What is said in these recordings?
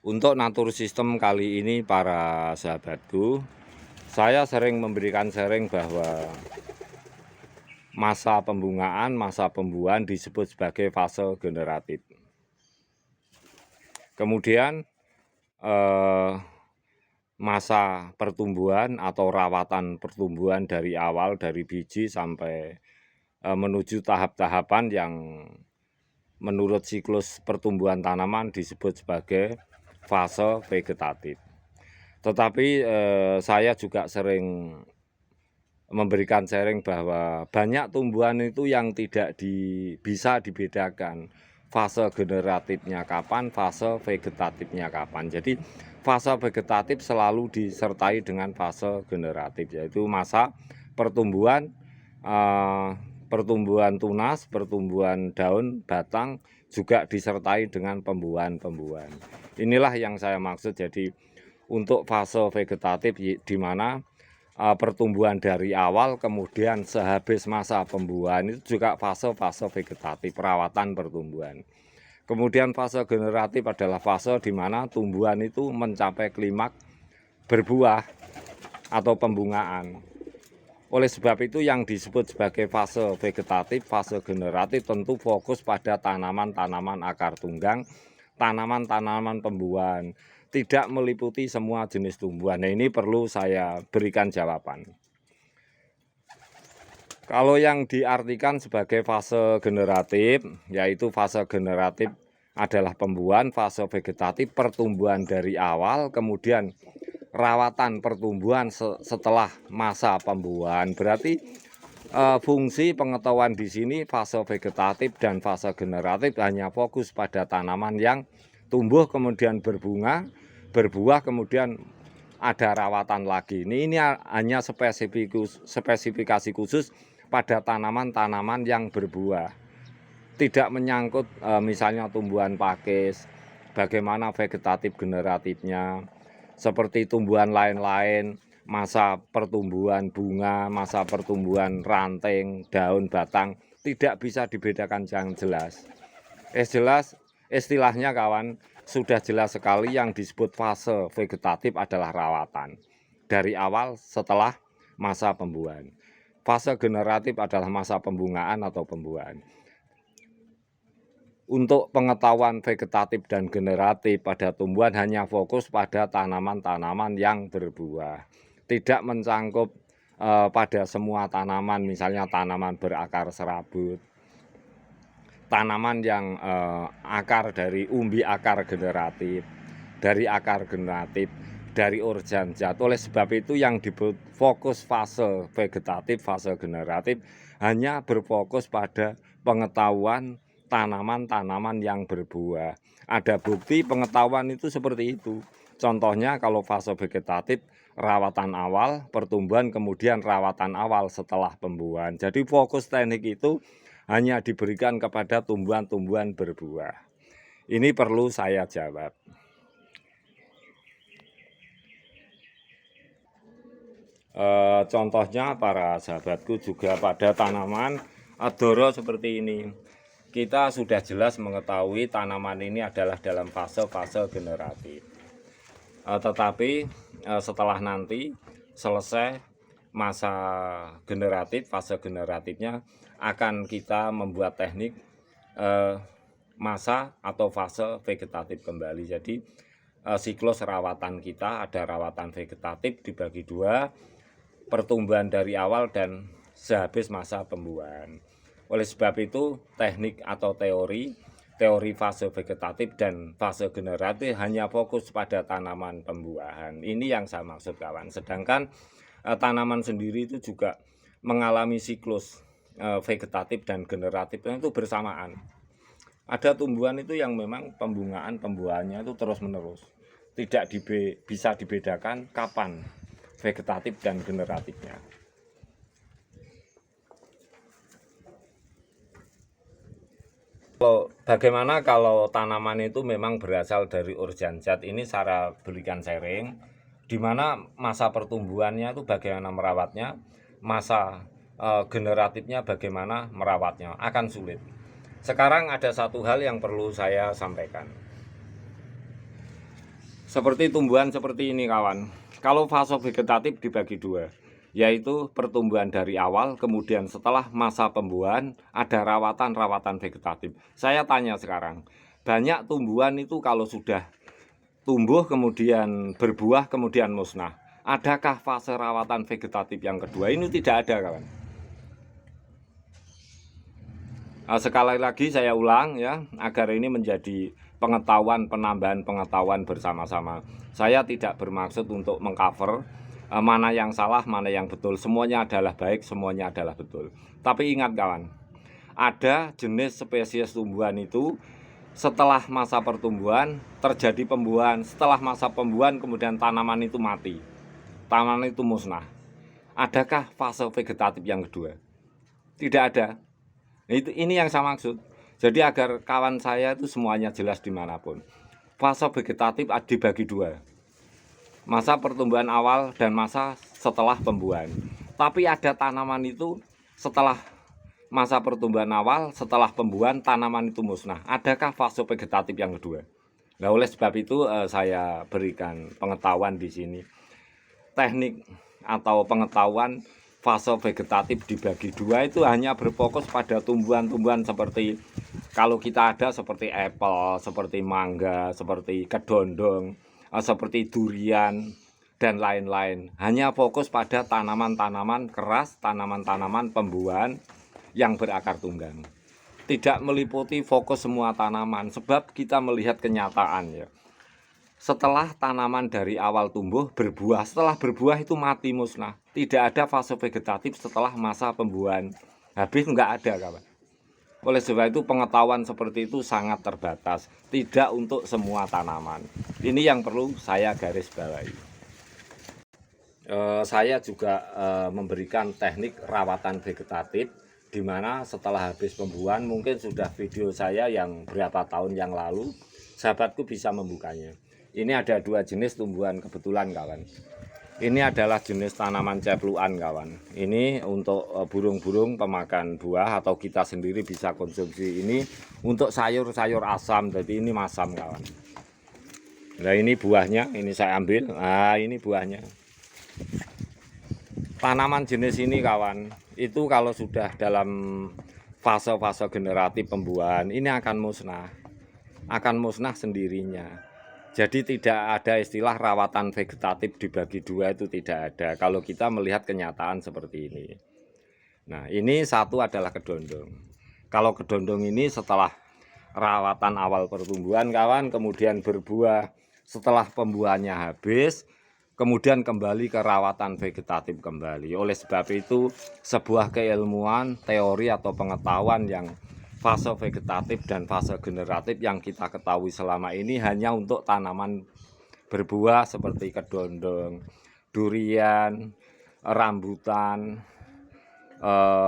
Untuk natur sistem kali ini para sahabatku, saya sering memberikan sharing bahwa masa pembungaan, masa pembuahan disebut sebagai fase generatif. Kemudian masa pertumbuhan atau rawatan pertumbuhan dari awal, dari biji sampai menuju tahap-tahapan yang menurut siklus pertumbuhan tanaman disebut sebagai fase vegetatif. Tetapi saya juga sering memberikan sharing bahwa banyak tumbuhan itu yang tidak bisa dibedakan fase generatifnya kapan, fase vegetatifnya kapan. Jadi fase vegetatif selalu disertai dengan fase generatif, yaitu masa pertumbuhan pertumbuhan tunas, pertumbuhan daun, batang, juga disertai dengan pembuahan-pembuahan. Inilah yang saya maksud. Jadi untuk fase vegetatif di mana pertumbuhan dari awal kemudian sehabis masa pembuahan itu juga fase-fase vegetatif, perawatan pertumbuhan. Kemudian fase generatif adalah fase di mana tumbuhan itu mencapai klimaks berbuah atau pembungaan. Oleh sebab itu yang disebut sebagai fase vegetatif, fase generatif tentu fokus pada tanaman-tanaman akar tunggang, tanaman-tanaman pembuahan, tidak meliputi semua jenis tumbuhan. Nah, ini perlu saya berikan jawaban. Kalau yang diartikan sebagai fase generatif, yaitu fase generatif adalah pembuahan, fase vegetatif pertumbuhan dari awal, kemudian rawatan pertumbuhan setelah masa pembuahan. Berarti fungsi pengetahuan di sini fase vegetatif dan fase generatif hanya fokus pada tanaman yang tumbuh kemudian berbunga, berbuah, kemudian ada rawatan lagi. Ini hanya spesifikasi khusus pada tanaman-tanaman yang berbuah. Tidak menyangkut misalnya tumbuhan pakis, bagaimana vegetatif generatifnya, seperti tumbuhan lain-lain, masa pertumbuhan bunga, masa pertumbuhan ranting, daun, batang, tidak bisa dibedakan yang jelas. Jelas istilahnya kawan, sudah jelas sekali yang disebut fase vegetatif adalah rawatan. Dari awal setelah masa pembuahan. Fase generatif adalah masa pembungaan atau pembuahan. Untuk pengetahuan vegetatif dan generatif pada tumbuhan hanya fokus pada tanaman-tanaman yang berbuah. Tidak mencangkup pada semua tanaman, misalnya tanaman berakar serabut, tanaman yang akar dari umbi akar generatif, dari akar generatif, dari organzat. Oleh sebab itu yang fokus fase vegetatif, fase generatif hanya berfokus pada pengetahuan tanaman-tanaman yang berbuah. Ada bukti pengetahuan itu seperti itu. Contohnya kalau fase vegetatif, rawatan awal, pertumbuhan, kemudian rawatan awal setelah pembuahan. Jadi fokus teknik itu hanya diberikan kepada tumbuhan-tumbuhan berbuah. Ini perlu saya jawab. Contohnya para sahabatku juga pada tanaman adoro seperti ini. Kita sudah jelas mengetahui tanaman ini adalah dalam fase-fase generatif. Tetapi setelah nanti selesai masa generatif, fase generatifnya akan kita membuat teknik masa atau fase vegetatif kembali. Jadi siklus rawatan kita ada rawatan vegetatif dibagi dua, pertumbuhan dari awal dan sehabis masa pembuahan. Oleh sebab itu teknik atau teori fase vegetatif dan fase generatif hanya fokus pada tanaman pembuahan. Ini yang saya maksud kawan. Sedangkan tanaman sendiri itu juga mengalami siklus vegetatif dan generatif itu bersamaan. Ada tumbuhan itu yang memang pembuahannya itu terus menerus, tidak bisa dibedakan kapan vegetatif dan generatifnya. Bagaimana kalau tanaman itu memang berasal dari organzat? Ini saya berikan sharing, di mana masa pertumbuhannya itu bagaimana merawatnya, masa generatifnya bagaimana merawatnya, akan sulit. Sekarang ada satu hal yang perlu saya sampaikan. Seperti tumbuhan seperti ini kawan. Kalau fase vegetatif dibagi dua, yaitu pertumbuhan dari awal, kemudian setelah masa pembuahan ada rawatan-rawatan vegetatif. Saya tanya sekarang, banyak tumbuhan itu kalau sudah tumbuh kemudian berbuah kemudian musnah, adakah fase rawatan vegetatif yang kedua? Ini tidak ada kawan. Sekali lagi saya ulang ya, agar ini menjadi pengetahuan, penambahan pengetahuan bersama-sama. Saya tidak bermaksud untuk mengcover mana yang salah, mana yang betul. Semuanya adalah baik, semuanya adalah betul. Tapi ingat kawan, ada jenis spesies tumbuhan itu setelah masa pertumbuhan terjadi pembuahan. Setelah masa pembuahan kemudian tanaman itu mati, tanaman itu musnah. Adakah fase vegetatif yang kedua? Tidak ada. Ini yang saya maksud. Jadi agar kawan saya itu semuanya jelas dimanapun. Fase vegetatif dibagi dua, masa pertumbuhan awal dan masa setelah pembuahan. Tapi ada tanaman itu setelah masa pertumbuhan awal, setelah pembuahan tanaman itu musnah. Adakah fase vegetatif yang kedua? Nah, oleh sebab itu saya berikan pengetahuan di sini. Teknik atau pengetahuan fase vegetatif dibagi dua itu hanya berfokus pada tumbuhan-tumbuhan seperti kalau kita ada seperti apel, seperti mangga, seperti kedondong, seperti durian dan lain-lain. Hanya fokus pada tanaman-tanaman keras, tanaman-tanaman pembuahan yang berakar tunggang. Tidak meliputi fokus semua tanaman sebab kita melihat kenyataan ya. Setelah tanaman dari awal tumbuh berbuah, setelah berbuah itu mati musnah. Tidak ada fase vegetatif setelah masa pembuahan. Habis enggak ada kawan. Oleh sebab itu pengetahuan seperti itu sangat terbatas, tidak untuk semua tanaman. Ini yang perlu saya garis bawahi. Saya juga memberikan teknik rawatan vegetatif, di mana setelah habis pembuahan mungkin sudah video saya yang berapa tahun yang lalu, sahabatku bisa membukanya. Ini ada dua jenis tumbuhan kebetulan kawan. Ini adalah jenis tanaman cepluan kawan. Ini untuk burung-burung pemakan buah atau kita sendiri bisa konsumsi ini untuk sayur-sayur asam. Jadi ini masam kawan. Nah ini buahnya, ini saya ambil. Nah ini buahnya. Tanaman jenis ini kawan, itu kalau sudah dalam fase-fase generatif pembuahan ini akan musnah sendirinya. Jadi tidak ada istilah rawatan vegetatif dibagi dua, itu tidak ada kalau kita melihat kenyataan seperti ini. Nah ini satu adalah kedondong. Kalau kedondong ini setelah rawatan awal pertumbuhan kawan, kemudian berbuah setelah pembuahannya habis, kemudian kembali ke rawatan vegetatif kembali. Oleh sebab itu sebuah keilmuan, teori atau pengetahuan yang fase vegetatif dan fase generatif yang kita ketahui selama ini hanya untuk tanaman berbuah seperti kedondong, durian, rambutan,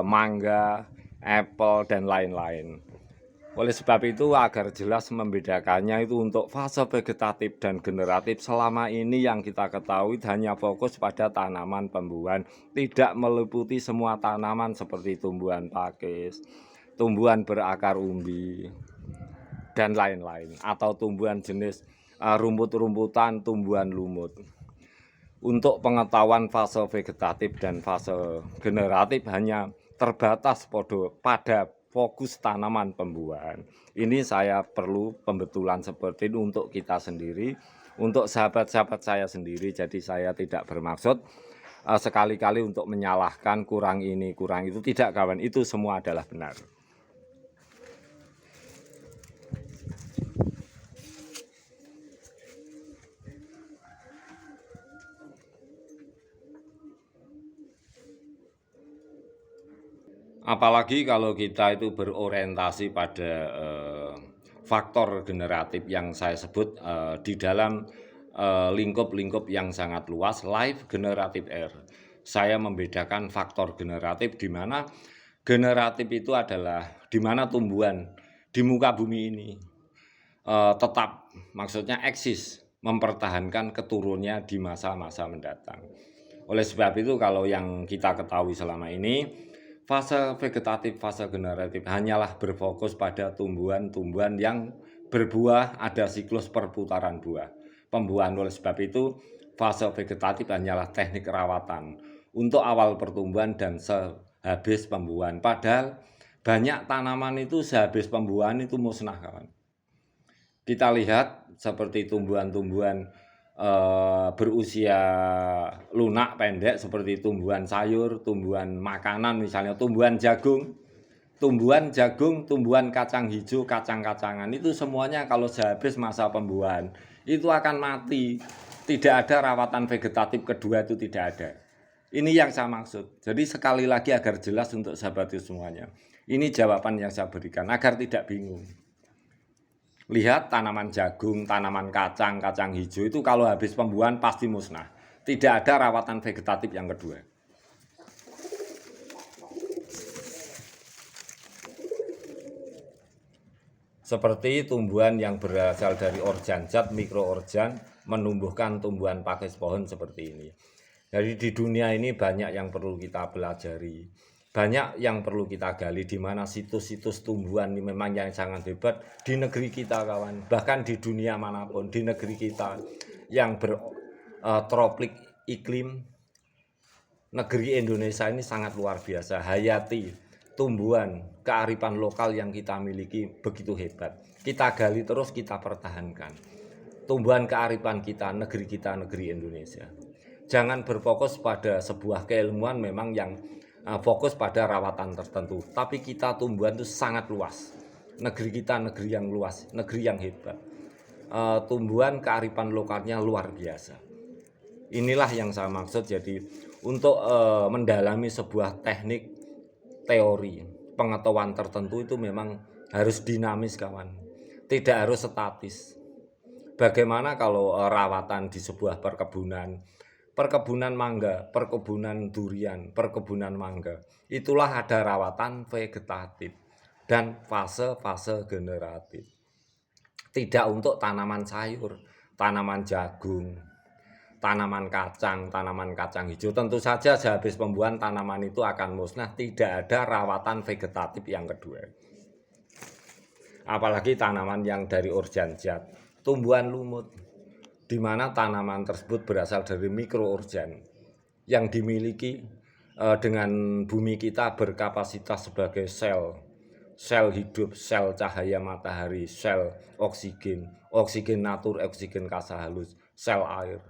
mangga, apel dan lain-lain. Oleh sebab itu agar jelas membedakannya itu untuk fase vegetatif dan generatif selama ini yang kita ketahui hanya fokus pada tanaman pembuahan, tidak meliputi semua tanaman seperti tumbuhan pakis, tumbuhan berakar umbi dan lain-lain, atau tumbuhan jenis rumput-rumputan, tumbuhan lumut. Untuk pengetahuan fase vegetatif dan fase generatif hanya terbatas pada fokus tanaman pembuahan. Ini saya perlu pembetulan seperti itu untuk kita sendiri, untuk sahabat-sahabat saya sendiri. Jadi saya tidak bermaksud sekali-kali untuk menyalahkan kurang ini, kurang itu. Tidak kawan, itu semua adalah benar. Apalagi kalau kita itu berorientasi pada faktor generatif yang saya sebut di dalam lingkup-lingkup yang sangat luas, life generative air. Saya membedakan faktor generatif di mana generatif itu adalah di mana tumbuhan di muka bumi ini tetap, maksudnya eksis, mempertahankan keturunnya di masa-masa mendatang. Oleh sebab itu kalau yang kita ketahui selama ini, fase vegetatif, fase generatif hanyalah berfokus pada tumbuhan-tumbuhan yang berbuah, ada siklus perputaran buah. pembuahan. Oleh sebab itu, fase vegetatif hanyalah teknik rawatan untuk awal pertumbuhan dan sehabis pembuahan. Padahal banyak tanaman itu sehabis pembuahan itu musnah, kawan. Kita lihat seperti tumbuhan-tumbuhan berusia lunak pendek seperti tumbuhan sayur, tumbuhan makanan, misalnya tumbuhan jagung, tumbuhan kacang hijau, kacang-kacangan, itu semuanya kalau sehabis masa pembuahan itu akan mati. Tidak ada rawatan vegetatif kedua, itu tidak ada. Ini yang saya maksud. Jadi sekali lagi agar jelas untuk sahabat semuanya, ini jawaban yang saya berikan agar tidak bingung. Lihat tanaman jagung, tanaman kacang hijau itu kalau habis pembuahan pasti musnah. Tidak ada rawatan vegetatif yang kedua. Seperti tumbuhan yang berasal dari organ zat, mikroorgan, menumbuhkan tumbuhan pakis pohon seperti ini. Jadi di dunia ini banyak yang perlu kita pelajari. Banyak yang perlu kita gali, di mana situs-situs tumbuhan ini memang yang sangat hebat di negeri kita, kawan. Bahkan di dunia manapun, di negeri kita yang bertropik iklim, negeri Indonesia ini sangat luar biasa. Hayati tumbuhan kearifan lokal yang kita miliki begitu hebat. Kita gali terus, kita pertahankan tumbuhan kearifan kita, negeri Indonesia. Jangan berfokus pada sebuah keilmuan memang yang fokus pada rawatan tertentu, tapi kita tumbuhan itu sangat luas. Negeri kita negeri yang luas, negeri yang hebat. Tumbuhan kearifan lokalnya luar biasa. Inilah yang saya maksud. Jadi untuk mendalami sebuah teknik teori pengetahuan tertentu itu memang harus dinamis, kawan. Tidak harus statis. Bagaimana kalau rawatan di sebuah perkebunan mangga, perkebunan durian, perkebunan mangga, itulah ada rawatan vegetatif dan fase-fase generatif. Tidak untuk tanaman sayur, tanaman jagung, tanaman kacang hijau. Tentu saja sehabis pembuahan tanaman itu akan musnah. Tidak ada rawatan vegetatif yang kedua. Apalagi tanaman yang dari organ zat, tumbuhan lumut, di mana tanaman tersebut berasal dari mikroorgan yang dimiliki dengan bumi kita berkapasitas sebagai sel hidup, sel cahaya matahari, sel oksigen natur, oksigen kasa halus, sel air.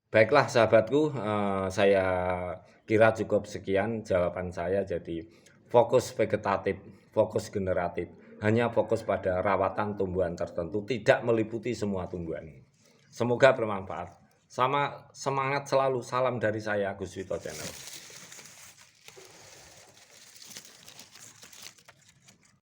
Baiklah sahabatku, saya kira cukup sekian jawaban saya. Jadi fokus vegetatif, fokus generatif, hanya fokus pada rawatan tumbuhan tertentu, tidak meliputi semua tumbuhan. Semoga bermanfaat. Sama semangat selalu. Salam dari saya, Agus Wito Channel.